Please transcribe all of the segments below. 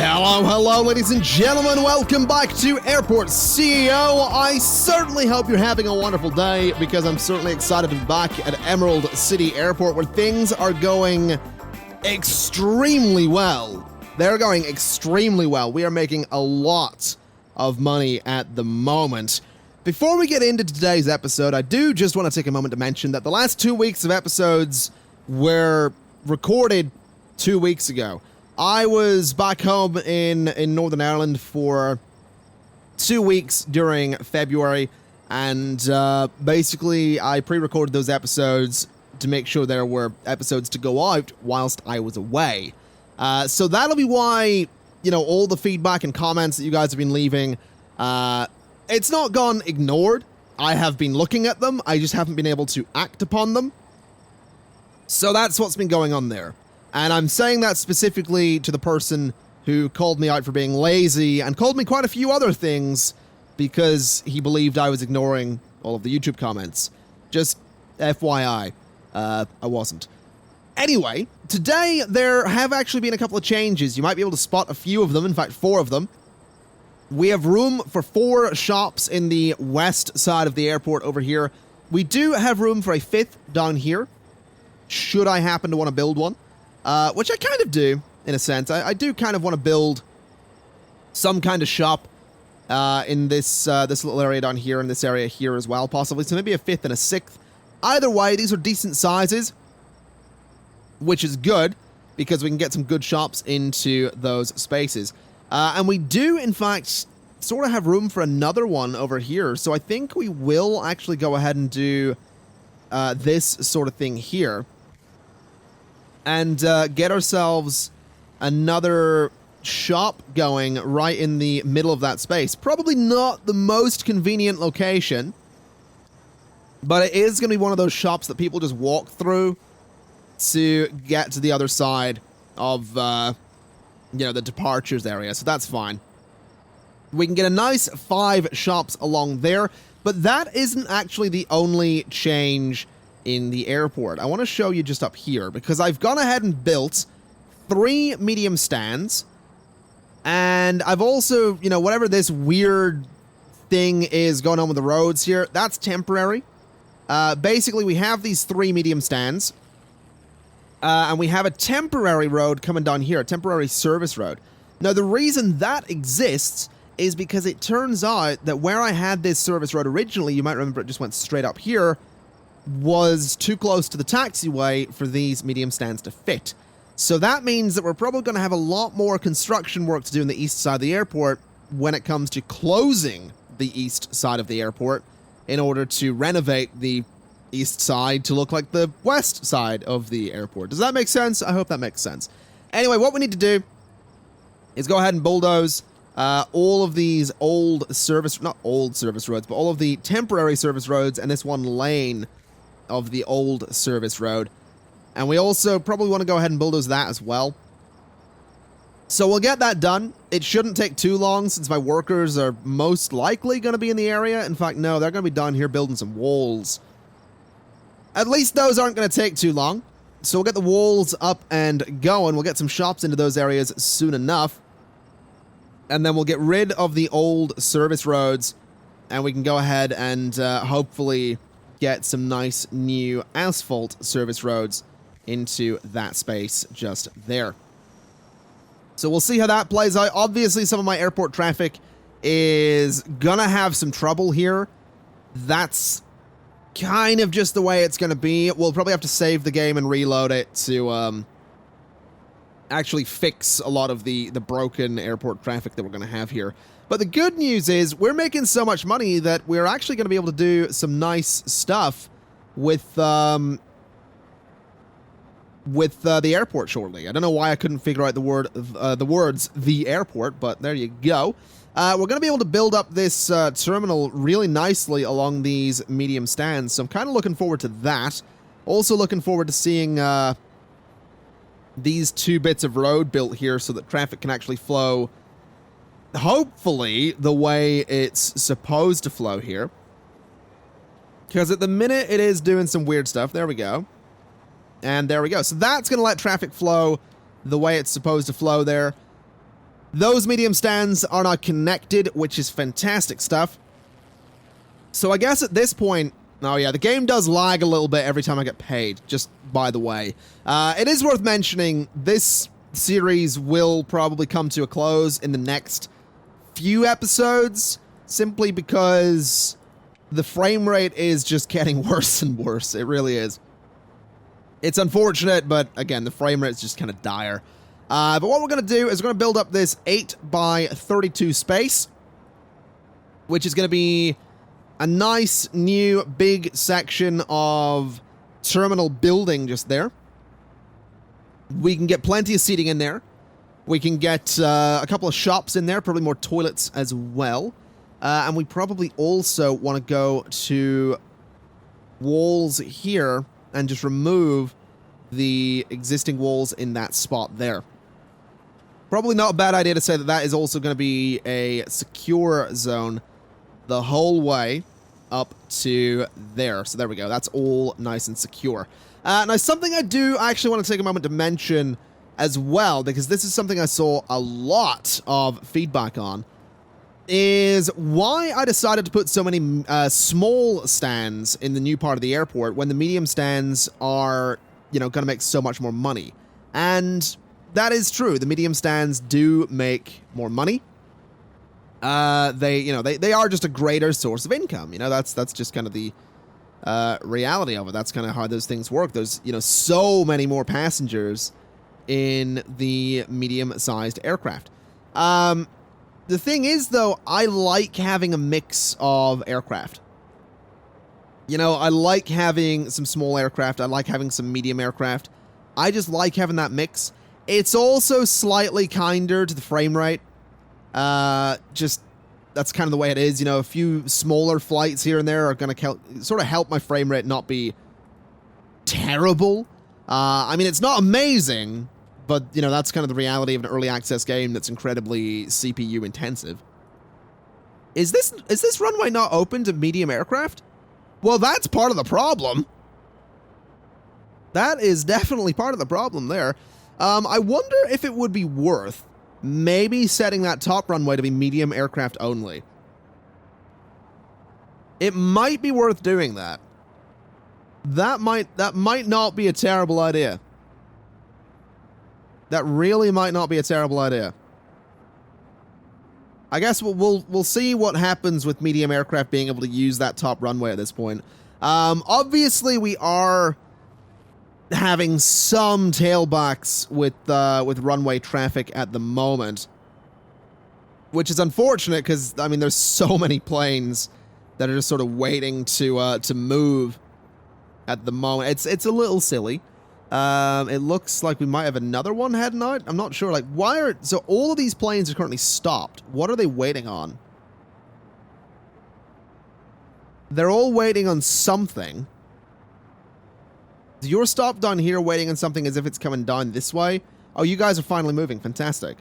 Hello, ladies and gentlemen. Welcome back to AirportCEO. I certainly hope you're having a wonderful day because I'm certainly excited to be back at Emerald City Airport where things are going extremely well. They're going extremely well. We are making a lot of money at the moment. Before we get into today's episode, I do just want to take a moment to mention that the last 2 weeks of episodes were recorded 2 weeks ago. I was back home in Northern Ireland for 2 weeks during February, and basically I pre-recorded those episodes to make sure there were episodes to go out whilst I was away. So that'll be why, all the feedback and comments that you guys have been leaving, it's not gone ignored. I have been looking at them, I just haven't been able to act upon them. So that's what's been going on there. And I'm saying that specifically to the person who called me out for being lazy and called me quite a few other things because he believed I was ignoring all of the YouTube comments. Just FYI, I wasn't. Anyway, today there have actually been a couple of changes. You might be able to spot a few of them, in fact 4 of them. We have room for 4 shops in the west side of the airport over here. We do have room for a 5th down here, should I happen to want to build one. Which I kind of do, in a sense. I do kind of want to build some kind of shop in this little area down here, in this area here as well, possibly. So maybe a 5th and a 6th. Either way, these are decent sizes, which is good, because we can get some good shops into those spaces. And we do, in fact, sort of have room for another one over here. So I think we will actually go ahead and do this sort of thing here. And get ourselves another shop going right in the middle of that space. Probably not the most convenient location, but it is going to be one of those shops that people just walk through to get to the other side of, the departures area, so that's fine. We can get a nice 5 shops along there, but that isn't actually the only change in the airport. I want to show you just up here, because I've gone ahead and built 3 medium stands, and I've also, whatever this weird thing is going on with the roads here, that's temporary. Basically, we have these 3 medium stands, and we have a temporary road coming down here, a temporary service road. Now, the reason that exists is because it turns out that where I had this service road originally, you might remember it just went straight up here, was too close to the taxiway for these medium stands to fit. So that means that we're probably going to have a lot more construction work to do in the east side of the airport when it comes to closing the east side of the airport in order to renovate the east side to look like the west side of the airport. Does that make sense? I hope that makes sense. Anyway, what we need to do is go ahead and bulldoze all of these not old service roads, but all of the temporary service roads and this one lane of the old service road. And we also probably want to go ahead and bulldoze that as well. So we'll get that done. It shouldn't take too long since my workers are most likely going to be in the area. In fact, no, they're going to be down here building some walls. At least those aren't going to take too long. So we'll get the walls up and going. We'll get some shops into those areas soon enough. And then we'll get rid of the old service roads. And we can go ahead and hopefully get some nice new asphalt service roads into that space just there. So we'll see how that plays out. Obviously, some of my airport traffic is gonna have some trouble here. That's kind of just the way it's gonna be. We'll probably have to save the game and reload it to actually fix a lot of the broken airport traffic that we're gonna have here. But the good news is we're making so much money that we're actually going to be able to do some nice stuff with the airport shortly. I don't know why I couldn't figure out the words "the airport," but there you go. We're going to be able to build up this terminal really nicely along these medium stands, so I'm kind of looking forward to that. Also looking forward to seeing these 2 bits of road built here so that traffic can actually flow hopefully the way it's supposed to flow here. Because at the minute it is doing some weird stuff. There we go. And there we go. So that's going to let traffic flow the way it's supposed to flow there. Those medium stands are not connected, which is fantastic stuff. So I guess at this point, oh yeah, the game does lag a little bit every time I get paid, just by the way. It is worth mentioning, this series will probably come to a close in the next few episodes, simply because the frame rate is just getting worse and worse. It really is. It's unfortunate, but again, the frame rate is just kind of dire. But what we're going to do is we're going to build up this 8x32 space, which is going to be a nice new big section of terminal building just there. We can get plenty of seating in there. We can get a couple of shops in there, probably more toilets as well. And we probably also want to go to walls here and just remove the existing walls in that spot there. Probably not a bad idea to say that that is also going to be a secure zone the whole way up to there. So there we go. That's all nice and secure. Now, something I do actually want to take a moment to mention as well, because this is something I saw a lot of feedback on, is why I decided to put so many small stands in the new part of the airport when the medium stands are, you know, going to make so much more money. And that is true. The medium stands do make more money. They are just a greater source of income. You know, that's just kind of the reality of it. That's kind of how those things work. There's, you know, so many more passengers in the medium-sized aircraft. The thing is, though, I like having a mix of aircraft. You know, I like having some small aircraft. I like having some medium aircraft. I just like having that mix. It's also slightly kinder to the frame rate. Just, that's kind of the way it is. You know, a few smaller flights here and there are going to sort of help my frame rate not be terrible. I mean, it's not amazing, but, you know, that's kind of the reality of an early access game that's incredibly CPU intensive. Is this runway not open to medium aircraft? Well, that's part of the problem. That is definitely part of the problem there. I wonder if it would be worth maybe setting that top runway to be medium aircraft only. It might be worth doing that. That might not be a terrible idea. That really might not be a terrible idea. I guess we'll see what happens with medium aircraft being able to use that top runway at this point. Obviously, we are having some tailbacks with runway traffic at the moment, which is unfortunate because, I mean, there's so many planes that are just sort of waiting to move at the moment. It's a little silly. It looks like we might have another one heading out. I'm not sure. Like, so all of these planes are currently stopped. What are they waiting on? They're all waiting on something. You're stopped down here waiting on something as if it's coming down this way. Oh, you guys are finally moving. Fantastic.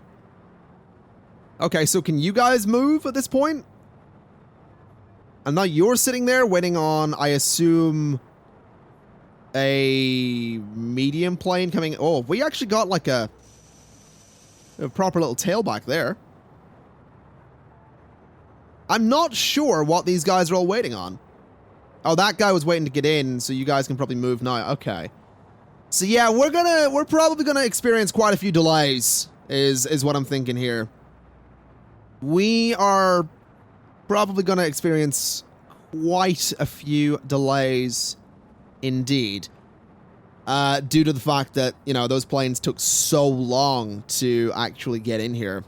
Okay, so can you guys move at this point? And now you're sitting there waiting on, I assume, a medium plane coming. Oh, we actually got like a proper little tailback there. I'm not sure what these guys are all waiting on. Oh, that guy was waiting to get in, so you guys can probably move now. Okay. So yeah, we're probably gonna experience quite a few delays, is what I'm thinking here. We are probably gonna experience quite a few delays indeed. Due to the fact that, you know, those planes took so long to actually get in here.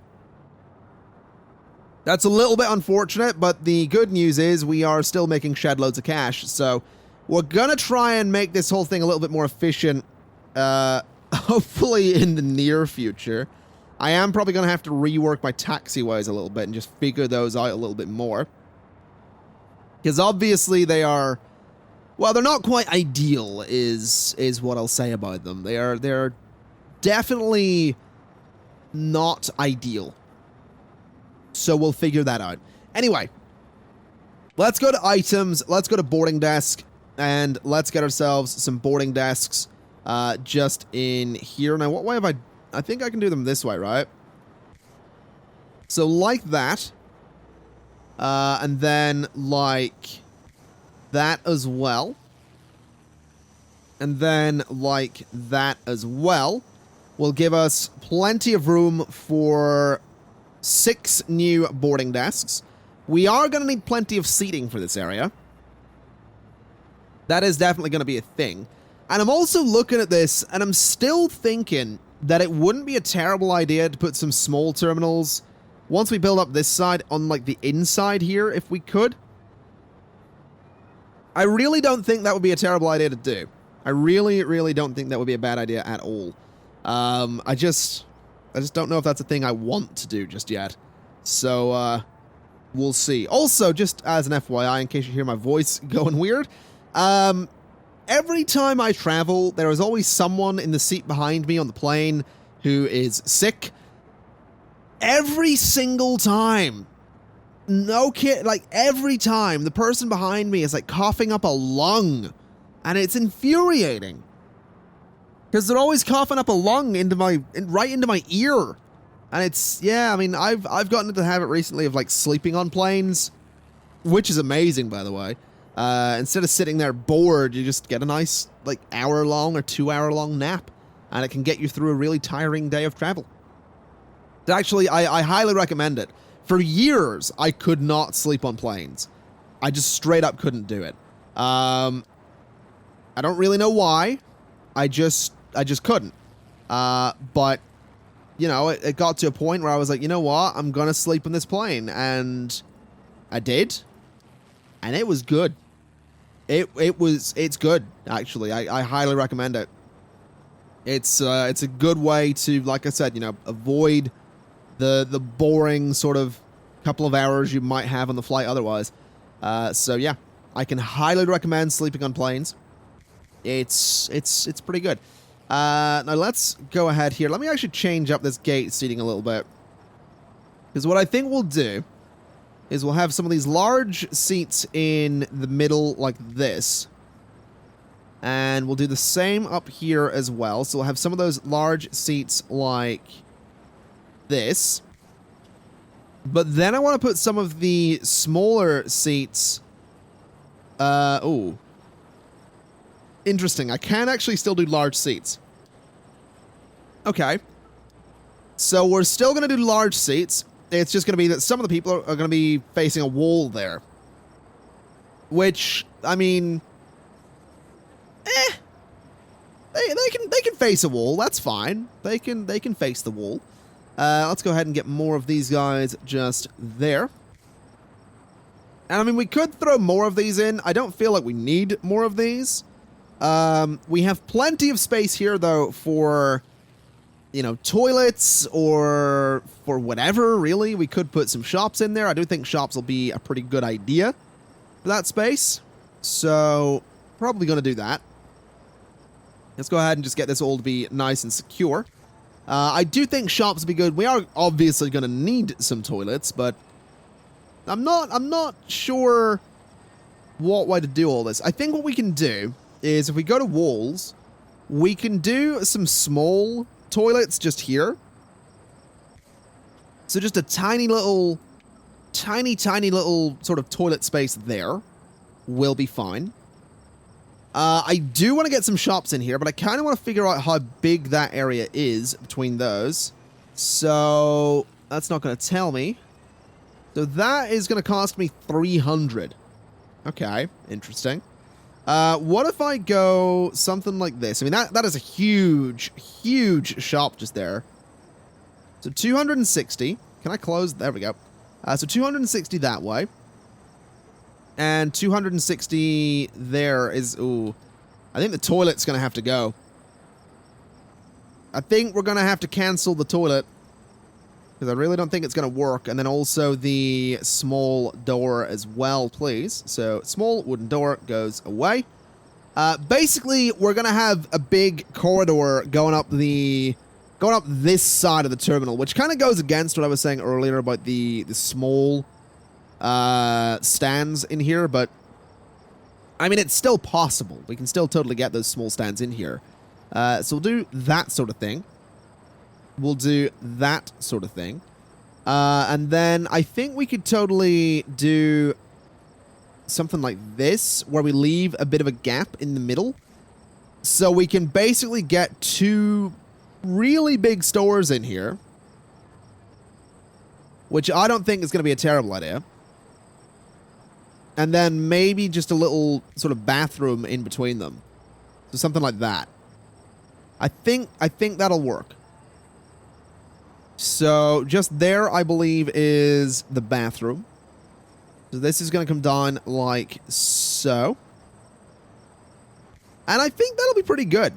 That's a little bit unfortunate, but the good news is we are still making shed loads of cash, so we're gonna try and make this whole thing a little bit more efficient, hopefully in the near future. I am probably gonna have to rework my taxiways a little bit and just figure those out a little bit more. Because obviously they are, well, they're not quite ideal, is what I'll say about them. They're definitely not ideal. So we'll figure that out. Anyway, let's go to items, let's go to boarding desk, and let's get ourselves some boarding desks just in here. Now, what way have I think I can do them this way, right? So like that. And then like that as well. And then like that as well will give us plenty of room for 6 new boarding desks. We are going to need plenty of seating for this area. That is definitely going to be a thing. And I'm also looking at this, and I'm still thinking that it wouldn't be a terrible idea to put some small terminals once we build up this side on, like, the inside here, if we could. I really don't think that would be a terrible idea to do. I really, really don't think that would be a bad idea at all. I just don't know if that's a thing I want to do just yet. So, we'll see. Also, just as an FYI, in case you hear my voice going weird, every time I travel, there is always someone in the seat behind me on the plane who is sick. Every single time. No kid, like every time the person behind me is like coughing up a lung, and it's infuriating because they're always coughing up a lung right into my ear. And it's, yeah, I mean, I've gotten into the habit recently of like sleeping on planes, which is amazing, by the way. Instead of sitting there bored, you just get a nice like hour-long or 2-hour-long nap, and it can get you through a really tiring day of travel. Actually, I highly recommend it. For years, I could not sleep on planes. I just straight up couldn't do it. I don't really know why. I just couldn't. But, you know, it got to a point where I was like, you know what? I'm going to sleep on this plane. And I did. And it was good. It's good, actually. I highly recommend it. It's a good way to, like I said, you know, avoid the boring sort of couple of hours you might have on the flight otherwise. So yeah, I can highly recommend sleeping on planes. It's pretty good. Now let's go ahead here. Let me actually change up this gate seating a little bit, because what I think we'll do is we'll have some of these large seats in the middle like this, and we'll do the same up here as well. So we'll have some of those large seats like this, but then I want to put some of the smaller seats. Oh, interesting. I can actually still do large seats. Okay, so we're still going to do large seats. It's just going to be that some of the people are going to be facing a wall there, which, I mean, they can face a wall. That's fine. They can face the wall. Let's go ahead and get more of these guys just there. And I mean, we could throw more of these in. I don't feel like we need more of these. We have plenty of space here, though, for, you know, toilets or for whatever, really. We could put some shops in there. I do think shops will be a pretty good idea for that space. So, probably going to do that. Let's go ahead and just get this all to be nice and secure. I do think shops will be good. We are obviously going to need some toilets, but I'm not sure what way to do all this. I think what we can do is if we go to walls, we can do some small toilets just here. So just a tiny little sort of toilet space there will be fine. I do want to get some shops in here, but I kind of want to figure out how big that area is between those. So that's not going to tell me. So that is going to cost me 300. Okay, interesting. What if I go something like this? I mean, that is a huge shop just there. So 260. Can I close? There we go. So 260 that way. And 260 there is... Ooh. I think the toilet's going to have to go. I think we're going to have to cancel the toilet, because I really don't think it's going to work. And then also the small door as well, please. So small wooden door goes away. Basically, we're going to have a big corridor going up this side of the terminal, which kind of goes against what I was saying earlier about the small stands in here, but I mean, it's still possible. We can still totally get those small stands in here. So we'll do that sort of thing. We'll do that sort of thing. And then I think we could totally do something like this, where we leave a bit of a gap in the middle. So we can basically get 2 really big stores in here, which I don't think is going to be a terrible idea. And then maybe just a little sort of bathroom in between them. So something like that. I think that'll work. So just there, I believe, is the bathroom. So this is going to come down like so. And I think that'll be pretty good.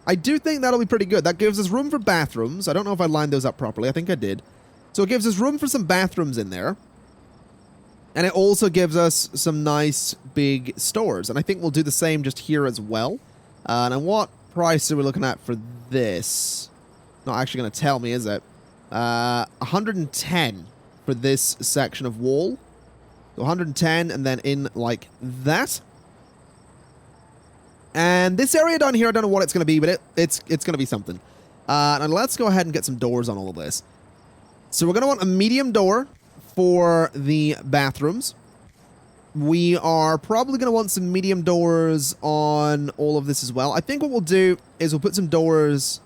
I do think that'll be pretty good. That gives us room for bathrooms. I don't know if I lined those up properly. I think I did. So it gives us room for some bathrooms in there. And it also gives us some nice big stores. And I think we'll do the same just here as well. And what price are we looking at for this? Not actually going to tell me, is it? 110 for this section of wall. So 110 and then in like that. And this area down here, I don't know what it's going to be, but it's going to be something. And let's go ahead and get some doors on all of this. So we're going to want a medium door for the bathrooms. We are probably going to want some medium doors on all of this as well. I think what we'll do is we'll put some doors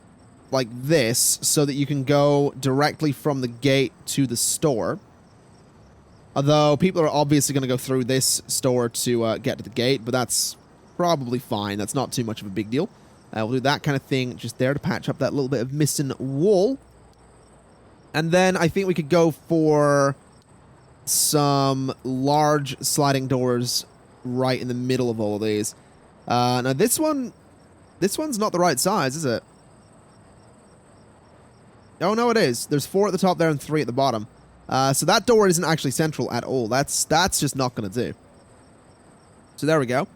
like this so that you can go directly from the gate to the store. Although people are obviously going to go through this store to get to the gate, but that's probably fine. That's not too much of a big deal. We'll do that kind of thing just there to patch up that little bit of missing wall. And then I think we could go for some large sliding doors right in the middle of all of these. Now this one's not the right size, is it? Oh, no, it is. There's 4 at the top there and 3 at the bottom. So that door isn't actually central at all. That's just not going to do. So there we go.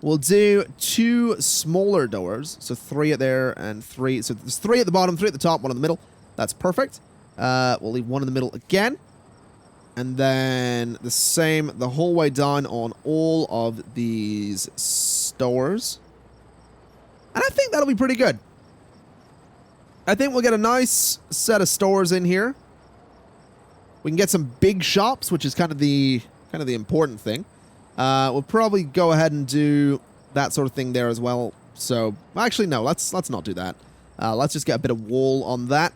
We'll do 2 smaller doors. So 3 at there and 3. So there's 3 at the bottom, 3 at the top, 1 in the middle. That's perfect. We'll leave 1 in the middle again. And then the same the whole way down on all of these stores. And I think that'll be pretty good. I think we'll get a nice set of stores in here. We can get some big shops, which is kind of the important thing. We'll probably go ahead and do that sort of thing there as well. So, actually, no, let's not do that. Let's just get a bit of wall on that.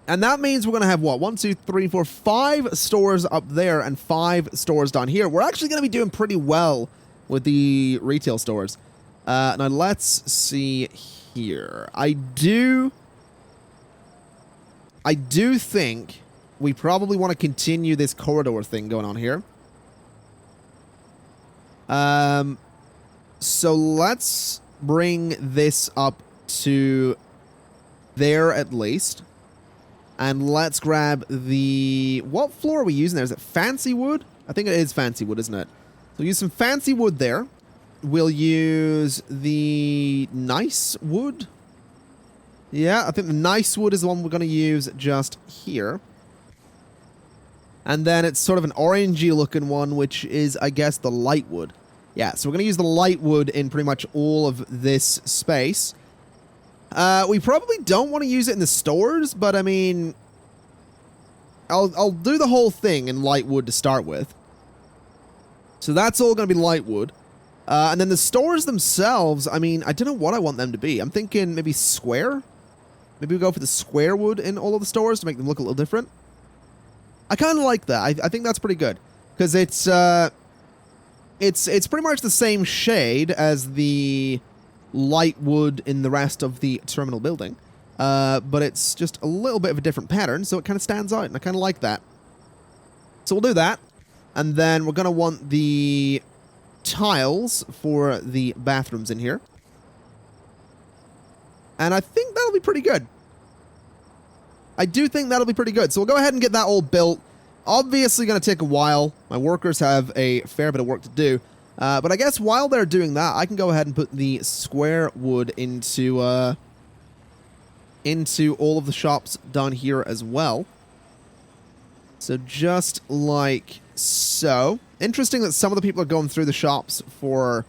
And that means we're going to have, what, 1, 2, 3, 4, 5 stores up there and 5 stores down here. We're actually going to be doing pretty well with the retail stores. Now, let's see here. I do think we probably want to continue this corridor thing going on here. So let's bring this up to there at least. And let's grab the... What floor are we using there? Is it fancy wood? I think it is fancy wood, isn't it? So we'll use some fancy wood there. We'll use the nice wood. Yeah, I think the nice wood is the one we're going to use just here. And then it's sort of an orangey looking one, which is, I guess, the light wood. Yeah, so we're going to use the light wood in pretty much all of this space. We probably don't want to use it in the stores, but I mean, I'll do the whole thing in light wood to start with. So that's all going to be light wood. And then the stores themselves, I mean, I don't know what I want them to be. I'm thinking maybe square. Maybe we go for the square wood in all of the stores to make them look a little different. I kind of like that. I think that's pretty good. Because it's pretty much the same shade as the light wood in the rest of the terminal building. But it's just a little bit of a different pattern, so it kind of stands out, and I kind of like that. So we'll do that. And then we're going to want the tiles for the bathrooms in here. And I think that'll be pretty good. I do think that'll be pretty good. So we'll go ahead and get that all built. Obviously going to take a while. My workers have a fair bit of work to do. But I guess while they're doing that, I can go ahead and put the square wood into all of the shops down here as well. So just like so. Interesting that some of the people are going through the shops for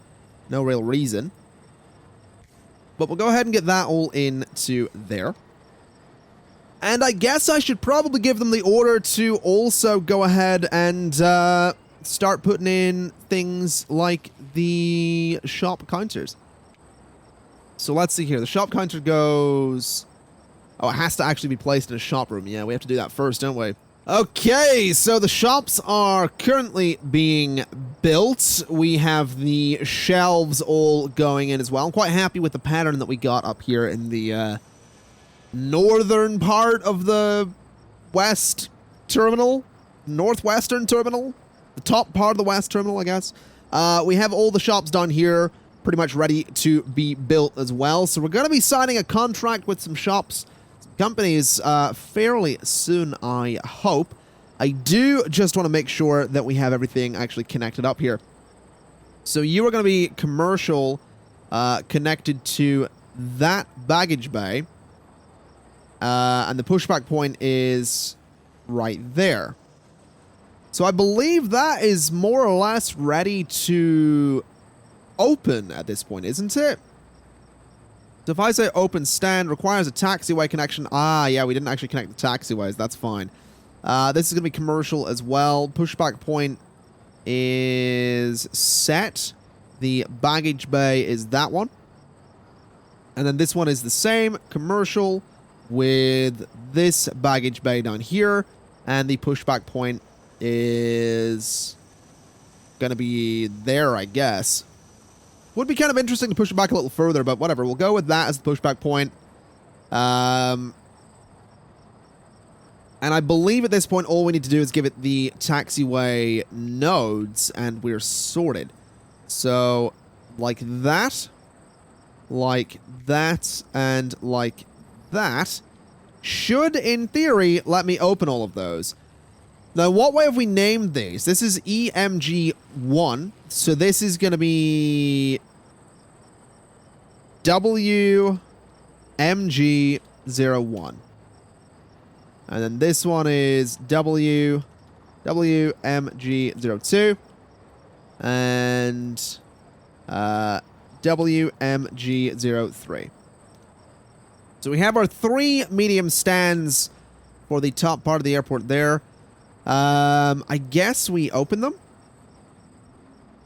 no real reason. But we'll go ahead and get that all into there. And I guess I should probably give them the order to also go ahead and start putting in things like the shop counters. So let's see here. The shop counter goes... Oh, it has to actually be placed in a shop room. Yeah, we have to do that first, don't we? Okay, so the shops are currently being built. We have the shelves all going in as well. I'm quite happy with the pattern that we got up here in the northern part of the west terminal. Northwestern terminal. The top part of the west terminal, I guess. We have all the shops done here, pretty much ready to be built as well. So we're going to be signing a contract with some shops, companies fairly soon, I hope. I do just want to make sure that we have everything actually connected up here. So you are going to be commercial connected to that baggage bay. And the pushback point is right there. So I believe that is more or less ready to open at this point, isn't it? So if I say open stand, requires a taxiway connection. Ah, yeah, we didn't actually connect the taxiways. That's fine. This is going to be commercial as well. Pushback point is set. The baggage bay is that one. And then this one is the same. Commercial with this baggage bay down here. And the pushback point is going to be there, I guess. Would be kind of interesting to push it back a little further, but whatever. We'll go with that as the pushback point. And I believe at this point, all we need to do is give it the taxiway nodes, and we're sorted. So, like that, and like that should, in theory, let me open all of those. Now, what way have we named these? This is EMG1. So this is going to be WMG01. And then this one is WMG02. And WMG03. So we have our 3 medium stands for the top part of the airport there. I guess we open them,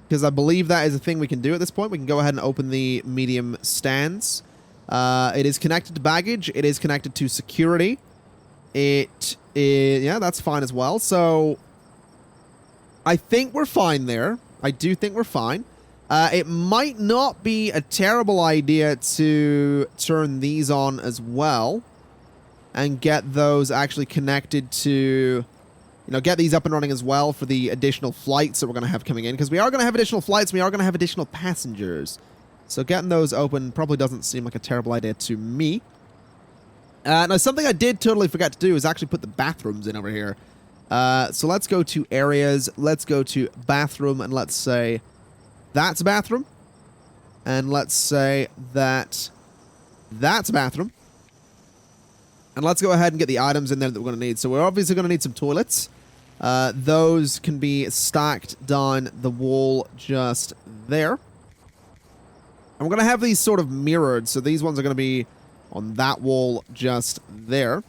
because I believe that is a thing we can do at this point. We can go ahead and open the medium stands. It is connected to baggage. It is connected to security. It is, yeah, that's fine as well. So I think we're fine there. I do think we're fine. It might not be a terrible idea to turn these on as well and get those actually connected to... You know, get these up and running as well for the additional flights that we're going to have coming in. Because we are going to have additional flights. We are going to have additional passengers. So getting those open probably doesn't seem like a terrible idea to me. Now, something I did totally forget to do is actually put the bathrooms in over here. So let's go to areas. Let's go to bathroom. And let's say that's a bathroom. And let's say that that's a bathroom. And let's go ahead and get the items in there that we're going to need. So we're obviously going to need some toilets. Those can be stacked down the wall just there. And we're going to have these sort of mirrored. So these ones are going to be on that wall just there.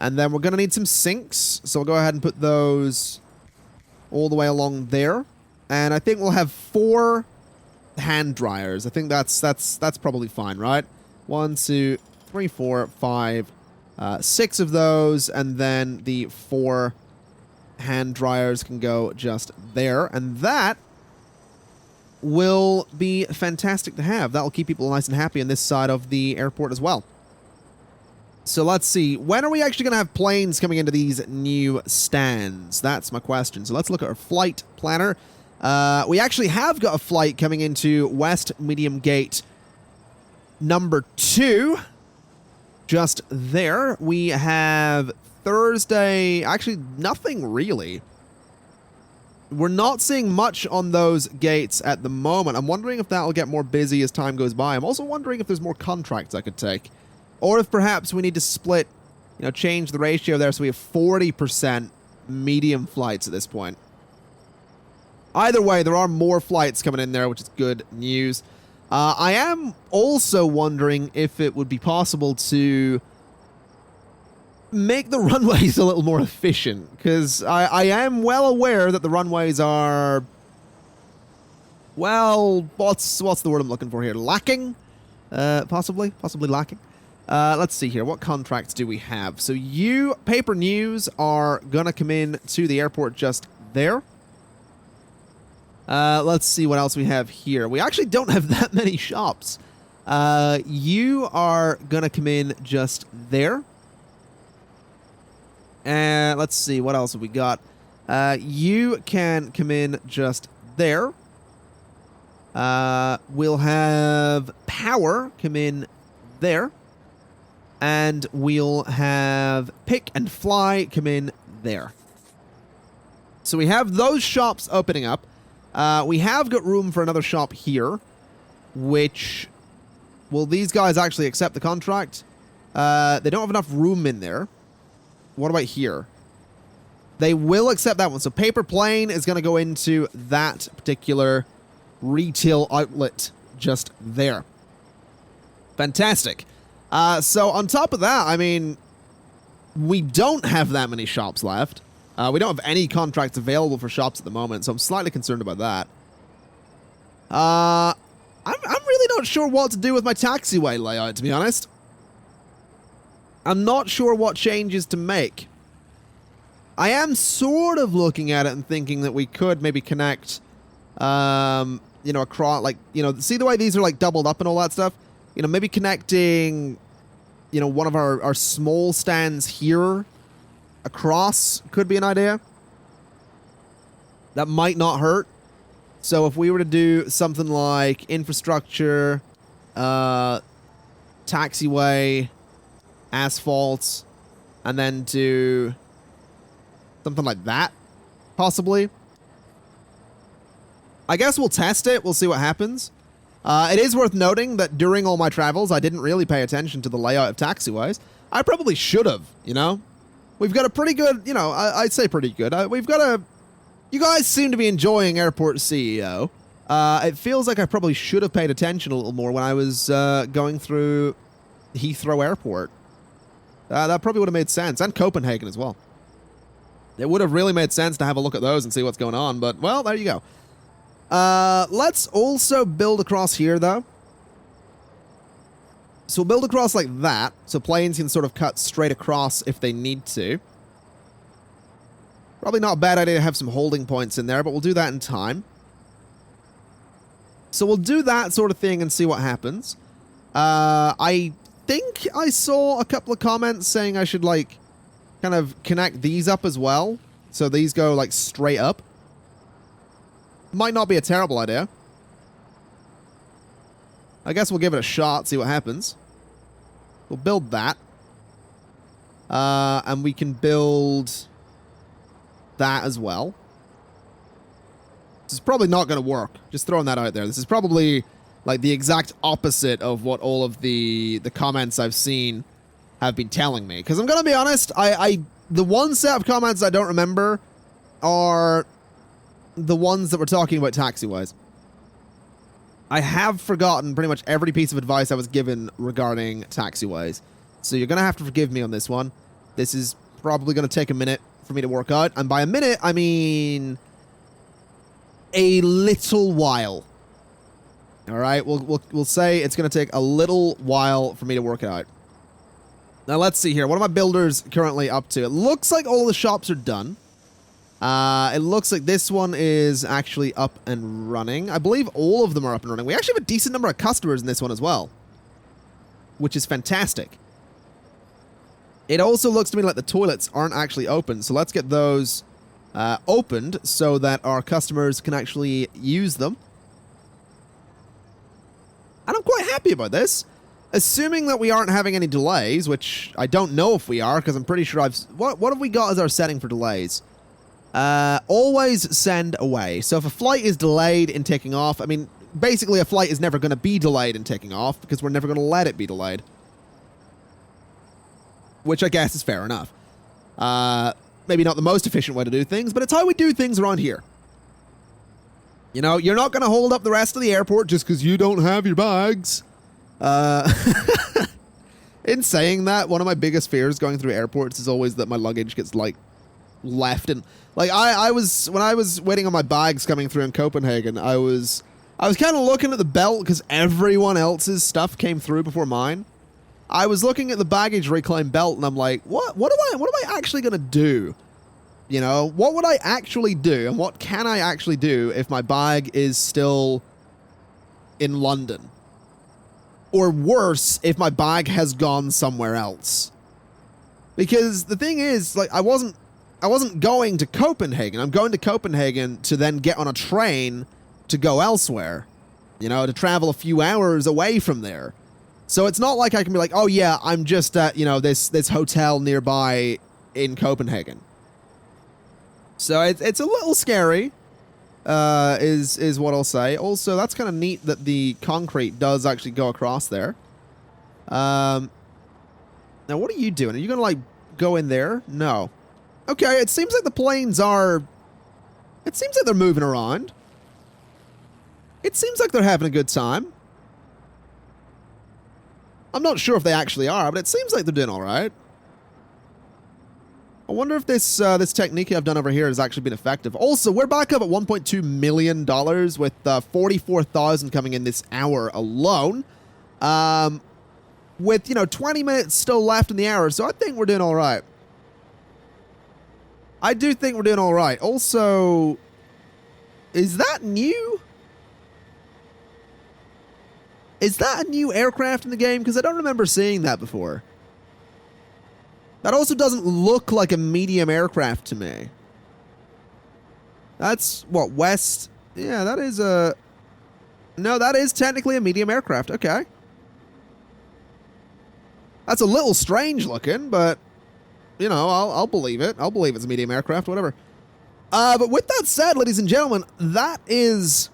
And then we're going to need some sinks. So we'll go ahead and put those all the way along there. And I think we'll have 4 hand dryers. I think that's probably fine, right? 1, 2, 3, 4, 5, 6 of those, and then the 4 hand dryers can go just there, and that will be fantastic to have. That will keep people nice and happy on this side of the airport as well. So let's see. When are we actually going to have planes coming into these new stands? That's my question. So let's look at our flight planner. We actually have got a flight coming into West Medium Gate number 2. Just there. We have Thursday. Actually, nothing really. We're not seeing much on those gates at the moment. I'm wondering if that will get more busy as time goes by. I'm also wondering if there's more contracts I could take. Or if perhaps we need to split, you know, change the ratio there so we have 40% medium flights at this point. Either way, there are more flights coming in there, which is good news. I am also wondering if it would be possible to make the runways a little more efficient, because I am well aware that the runways are, well, what's the word I'm looking for here? Lacking? Possibly lacking. Let's see here. What contracts do we have? So you, Paper News, are gonna come in to the airport just there. Let's see what else we have here. We actually don't have that many shops. You are gonna come in just there. And let's see, what else have we got? You can come in just there. We'll have Power come in there. And we'll have Pick and Fly come in there. So we have those shops opening up. We have got room for another shop here, which, will these guys actually accept the contract? They don't have enough room in there. What about here? They will accept that one. So Paper Plane is going to go into that particular retail outlet just there. Fantastic. So on top of that, I mean, we don't have that many shops left. We don't have any contracts available for shops at the moment, so I'm slightly concerned about that. I'm really not sure what to do with my taxiway layout, to be honest. I'm not sure what changes to make. I am sort of looking at it and thinking that we could maybe connect, you know, across, like, you know, see the way these are, like, doubled up and all that stuff? You know, maybe connecting, you know, one of our small stands here across could be an idea. That might not hurt. So if we were to do something like infrastructure, taxiway, asphalt, and then do something like that, possibly. I guess we'll test it. We'll see what happens. It is worth noting that during all my travels, I didn't really pay attention to the layout of taxiways. I probably should have, you know? We've got a pretty good, you know, I'd say pretty good. We've got a... You guys seem to be enjoying AirportCEO. It feels like I probably should have paid attention a little more when I was going through Heathrow Airport. That probably would have made sense. And Copenhagen as well. It would have really made sense to have a look at those and see what's going on. But, well, there you go. Let's also build across here, though. So we'll build across like that, so planes can sort of cut straight across if they need to. Probably not a bad idea to have some holding points in there, but we'll do that in time. So we'll do that sort of thing and see what happens. I think I saw a couple of comments saying I should, like, kind of connect these up as well. So these go, like, straight up. Might not be a terrible idea. I guess we'll give it a shot, see what happens. We'll build that. And we can build that as well. This is probably not going to work. Just throwing that out there. This is probably like the exact opposite of what all of the comments I've seen have been telling me. Because I'm going to be honest, the one set of comments I don't remember are the ones that were talking about taxiways. I have forgotten pretty much every piece of advice I was given regarding taxiways. So you're going to have to forgive me on this one. This is probably going to take a minute for me to work out. And by a minute, I mean a little while. All right, we'll say it's going to take a little while for me to work it out. Now, let's see here. What are my builders currently up to? It looks like all of the shops are done. It looks like this one is actually up and running. I believe all of them are up and running. We actually have a decent number of customers in this one as well, which is fantastic. It also looks to me like the toilets aren't actually open, so let's get those opened so that our customers can actually use them. And I'm quite happy about this. Assuming that we aren't having any delays, which I don't know if we are, because I'm pretty sure What have we got as our setting for delays? Always send away. So if a flight is delayed in taking off, I mean, basically a flight is never going to be delayed in taking off because we're never going to let it be delayed. Which I guess is fair enough. Maybe not the most efficient way to do things, but it's how we do things around here. You know, you're not going to hold up the rest of the airport just because you don't have your bags. In saying that, one of my biggest fears going through airports is always that my luggage gets, like, left. And, like, when I was waiting on my bags coming through in Copenhagen, I was kind of looking at the belt because everyone else's stuff came through before mine. I was looking at the baggage reclaim belt, and I'm like, what am I actually going to do? You know, what would I actually do, and what can I actually do if my bag is still in London? Or worse, if my bag has gone somewhere else. Because the thing is, like, I wasn't going to Copenhagen. I'm going to Copenhagen to then get on a train to go elsewhere. You know, to travel a few hours away from there. So it's not like I can be like, oh yeah, I'm just at, you know, this hotel nearby in Copenhagen. So it's a little scary. Is what I'll say. Also, that's kind of neat that the concrete does actually go across there. Now, what are you doing? Are you going to, like, go in there? No. Okay, it seems like the planes are... It seems like they're moving around. It seems like they're having a good time. I'm not sure if they actually are, but it seems like they're doing all right. I wonder if this technique I've done over here has actually been effective. Also, we're back up at $1.2 million with 44,000 coming in this hour alone. With, you know, 20 minutes still left in the hour, so I think we're doing all right. I do think we're doing all right. Also, is that new? Is that a new aircraft in the game? Because I don't remember seeing that before. That also doesn't look like a medium aircraft to me. That's, what, West? Yeah, that is a... No, that is technically a medium aircraft. Okay. That's a little strange looking, but, you know, I'll believe it. I'll believe it's a medium aircraft, whatever. But with that said, ladies and gentlemen, that is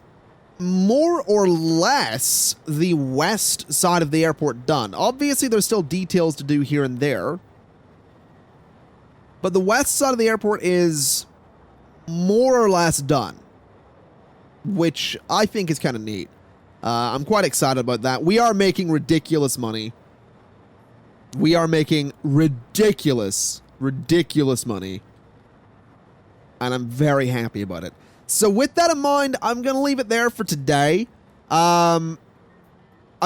more or less the west side of the airport done. Obviously, there's still details to do here and there. But the west side of the airport is more or less done, which I think is kind of neat. I'm quite excited about that. We are making ridiculous money. We are making ridiculous money. And I'm very happy about it. So with that in mind, I'm going to leave it there for today. I'm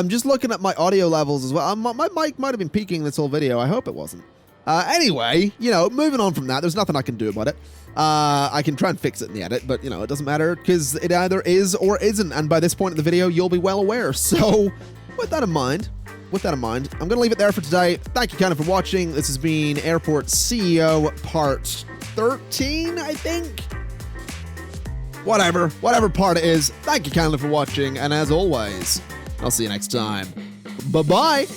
just looking at my audio levels as well. My mic might have been peaking this whole video. I hope it wasn't. Anyway, you know, moving on from that, there's nothing I can do about it. I can try and fix it in the edit, but, you know, it doesn't matter because it either is or isn't. And by this point in the video, you'll be well aware. So with that in mind, I'm going to leave it there for today. Thank you kind of for watching. This has been Airport CEO Part 13, I think. Whatever part it is. Thank you kindly for watching. And as always, I'll see you next time. Bye-bye.